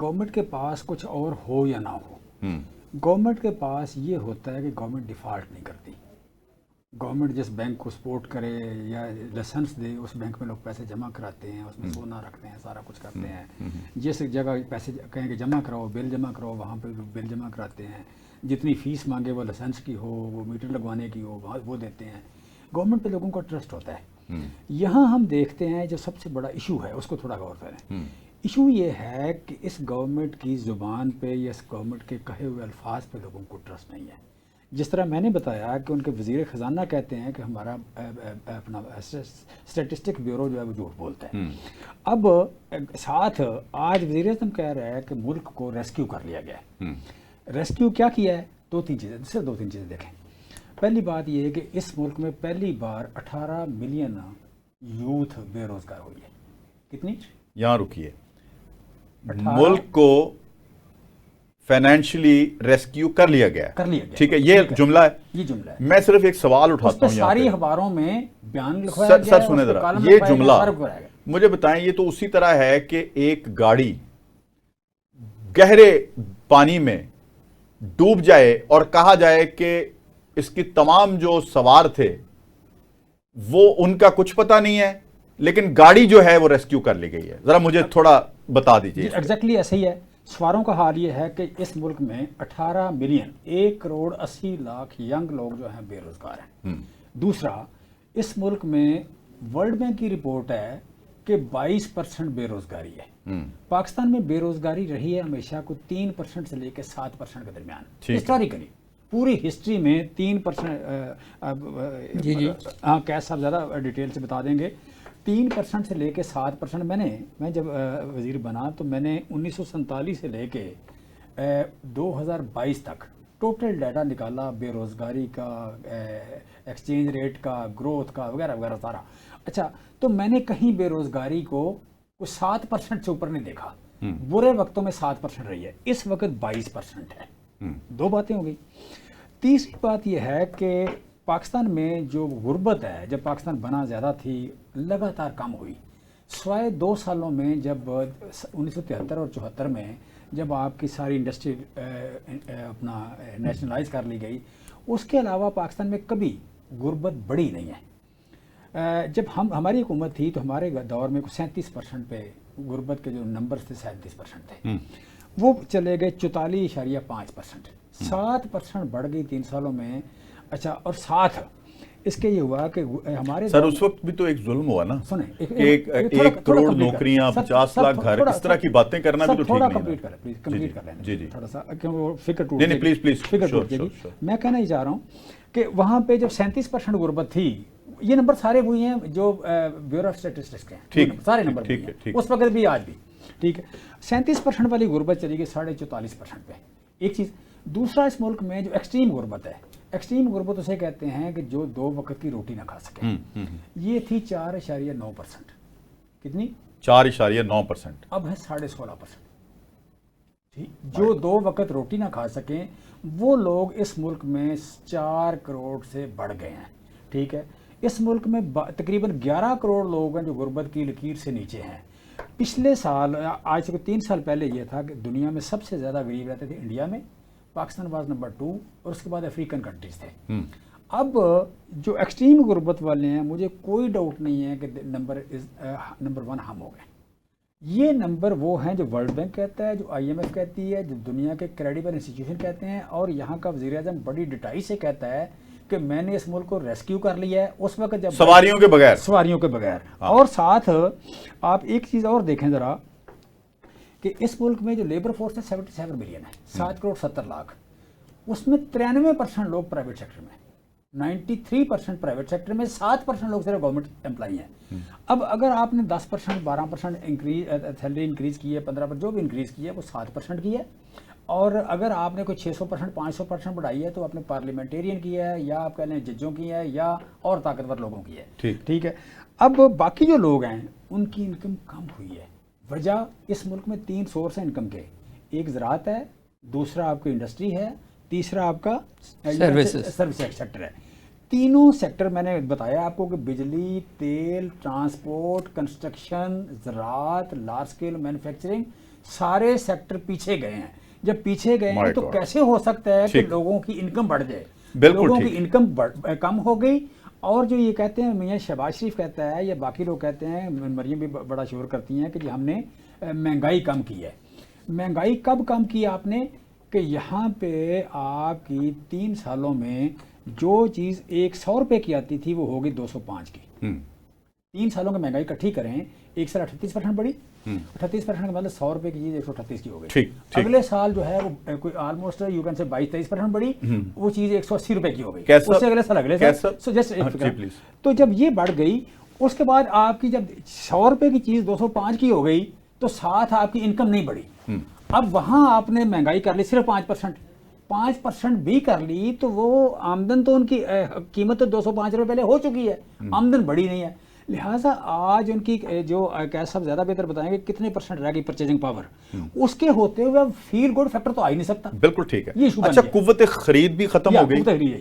Government के पास कुछ और हो या ना हो, गवर्नमेंट के पास ये होता है कि गवर्नमेंट डिफ़ॉल्ट नहीं करती। गवर्नमेंट जिस बैंक को सपोर्ट करे या लाइसेंस दे, उस बैंक में लोग पैसे जमा कराते हैं, उसमें सोना रखते हैं, सारा कुछ करते हैं। जिस जगह पैसे कहें कि जमा कराओ, बिल जमा कराओ, वहाँ पे बिल जमा कराते हैं। जितनी फ़ीस मांगे वो लाइसेंस की हो, वो मीटर लगवाने की हो, वो देते हैं। गवर्नमेंट पे लोगों का ट्रस्ट होता है। यहाँ हम देखते हैं जो सबसे बड़ा इशू है, उसको थोड़ा गौर करें। इशू ये है कि इस गवर्नमेंट की ज़ुबान पे या इस गवर्नमेंट के कहे हुए अल्फाज पे लोगों को ट्रस्ट नहीं है। जिस तरह मैंने बताया कि उनके वज़ीर ख़जाना कहते हैं कि हमारा अपना स्टैटिस्टिक ब्यूरो जो है वो झूठ बोलता है। अब साथ आज वज़ीर आज़म कह रहा है कि मुल्क को रेस्क्यू कर लिया गया है। रेस्क्यू क्या किया है? दो तीन चीज़ें देखें। पहली बात ये है कि इस मुल्क में पहली बार 18 मिलियन यूथ बेरोज़गार हुई है। कितनी? यहाँ रुकिए, मुल्क को फाइनेंशियली रेस्क्यू कर लिया गया। ठीक है, ये जुमला है, ये जुमला है। मैं सिर्फ एक सवाल उठाता हूँ, सारी अखबारों में बयान लिखवाया गया। सर सुने जरा, ये जुमला मुझे बताएं, ये तो उसी तरह है कि एक गाड़ी गहरे पानी में डूब जाए और कहा जाए कि इसकी तमाम जो सवार थे वो उनका कुछ पता नहीं है, लेकिन गाड़ी जो है वो रेस्क्यू कर ली गई है। जरा मुझे थोड़ा बता दीजिए। एग्जैक्टली ऐसे ही है। सवारों का हाल ये है कि इस मुल्क में 18 मिलियन 1 करोड़ 80 लाख यंग लोग जो हैं बेरोजगार हैं। दूसरा, इस मुल्क में वर्ल्ड बैंक की रिपोर्ट है कि 22% बेरोजगारी है। पाकिस्तान में बेरोजगारी रही है हमेशा को 3% से लेकर 7% के दरमियान। हिस्टोरिकली पूरी हिस्ट्री में 3%। हाँ, कैश साहब ज़्यादा डिटेल से बता देंगे। 3% से लेके 7%। मैं जब वज़ीर बना तो मैंने 1947 से लेके 2022 तक टोटल डाटा निकाला, बेरोज़गारी का, एक्सचेंज रेट का, ग्रोथ का, वगैरह वगैरह सारा। अच्छा, तो मैंने कहीं बेरोज़गारी को 7% से ऊपर नहीं देखा। बुरे वक्तों में 7% रही है, इस वक्त 22% है। दो बातें हो गई। तीसरी बात यह है कि पाकिस्तान में जो गुर्बत है, जब पाकिस्तान बना ज़्यादा थी, लगातार कम हुई। सिवाय 2 सालों में, जब 1973 और 74 में जब आपकी सारी इंडस्ट्री अपना नेशनलाइज कर ली गई, उसके अलावा पाकिस्तान में कभी गुर्बत बढ़ी नहीं है। जब हमारी हुकूमत थी तो हमारे दौर में 37% पे गुर्बत के जो नंबर्स थे 37% थे, वो चले गए 44.5%। 7% बढ़ गई 3 सालों में। अच्छा, और साथ इसके ये हुआ कि हमारे सर उस वक्त भी तो एक जुल्म हुआ ना, सुने, एक करोड़ नौकरियां, 50 लाख घर, इस तरह की बातें करना भी तो ठीक नहीं है। कंप्लीट कर लें जी जी, थोड़ा सा, क्योंकि वो फिक्र टूट नहीं, प्लीज फिक्र टूट जाएगी। मैं कहना ही चाह रहा हूँ कि वहाँ पे जब 37% गुर्बत थी, ये नंबर सारे हुए हैं जो ब्यूरो ऑफ स्टैटिस्टिक्स के हैं, सारे नंबर ठीक, उस वक्त भी आज भी ठीक है। 37% वाली गुर्बत चली गई 44.5% पे, एक चीज़। दूसरा, इस मुल्क में जो एक्सट्रीम गुर्बत है, एक्सट्रीम गुर्बत उसे कहते हैं कि जो 2 वक्त की रोटी ना खा सके, ये थी 4.9%। कितनी? 4.9%। अब है 16.5%। ठीक, जो 2 वक्त रोटी ना खा सकें वो लोग इस मुल्क में 4 करोड़ से बढ़ गए हैं। ठीक है, इस मुल्क में तकरीबन 11 करोड़ लोग हैं जो गुर्बत की लकीर से नीचे हैं। पिछले साल, आज से 3 साल पहले ये था कि दुनिया में सबसे ज़्यादा गरीब रहते थे इंडिया में, पाकिस्तान वाज नंबर 2 और उसके बाद अफ्रीकन कंट्रीज थे। अब जो एक्सट्रीम गुर्बत वाले हैं, मुझे कोई डाउट नहीं है कि नंबर 1 हम हो गए। ये नंबर वो हैं जो वर्ल्ड बैंक कहता है, जो IMF कहती है, जो दुनिया के क्रेडिबल इंस्टीट्यूशन कहते हैं, और यहाँ का वज़ीर आज़म बड़ी डिटाई से कहता है कि मैंने इस मुल्क को रेस्क्यू कर लिया है, उस वक्त जब सवारियों के बगैर। और साथ आप एक चीज़ और देखें ज़रा कि इस मुल्क में जो लेबर फोर्स है 77 मिलियन है, 7 करोड़ 70 लाख, उसमें 93% लोग प्राइवेट सेक्टर में, 93% प्राइवेट सेक्टर में, 7% लोग सिर्फ गवर्नमेंट एम्प्लॉई हैं। अब अगर आपने 10% 12% इंक्रीज सैलरी इंक्रीज़ की है, 15% जो भी इंक्रीज़ की है वो 7% की है, और अगर आपने कोई 600% 500% बढ़ाई है तो आपने पार्लियामेंटेरियन की है, या आप कह लें जजों की है, या और ताकतवर लोगों की है। ठीक है। अब बाकी जो लोग हैं उनकी इनकम कम हुई है। वजह, इस मुल्क में 3 सोर्स हैं इनकम के, एक ज़राअत है, दूसरा आपकी इंडस्ट्री है, तीसरा आपका सर्विस सेक्टर है। तीनों सेक्टर मैंने बताया आपको कि बिजली, तेल, ट्रांसपोर्ट, कंस्ट्रक्शन, ज़राअत, लार्ज स्केल मैन्युफैक्चरिंग, سارے سیکٹر پیچھے گئے ہیں. جب پیچھے گئے ہیں تو کیسے ہو سکتا ہے کہ لوگوں کی انکم بڑھ جائے؟ لوگوں کی انکم کم ہو گئی. اور جو یہ کہتے ہیں میاں شہباز شریف کہتا ہے یا باقی لوگ کہتے ہیں, مریم بھی بڑا شور کرتی ہیں کہ جی ہم نے مہنگائی کم کی ہے. مہنگائی کب کم کی آپ نے؟ کہ یہاں پہ آپ کی 3 سالوں میں جو چیز 100 روپے کی آتی تھی وہ ہوگی 205 کی. 3 سالوں کی مہنگائی اکٹھی کریں, ایک سال 38% بڑھی, 38% کا مطلب 100 روپے کی چیز 138 کی ہو گئی. اگلے سال جو ہے وہ کوئی آلموسٹ یو کین سے 22-23% بڑھی, وہ چیز 180 روپے کی ہو گئی. اس سے اگلے سال تو جب یہ بڑھ گئی, اس کے بعد آپ کی جب 100 روپے کی چیز 205 کی ہو گئی تو ساتھ آپ کی انکم نہیں بڑھی. اب وہاں آپ نے مہنگائی کر لی صرف 5% بھی کر لی, تو وہ آمدن تو ان کی قیمت تو 205 روپے پہلے ہو چکی ہے, آمدن بڑھی نہیں ہے. لہٰذا آج ان کی جو کیس صاحب زیادہ بہتر بتائیں گے کتنے % رہ گئی پرچیزنگ پاور, اس کے ہوتے ہوئے فیل گڈ فیکٹر تو آ ہی نہیں سکتا. بالکل ٹھیک ہے. اچھا, قوت خرید بھی ختم ہو گئی.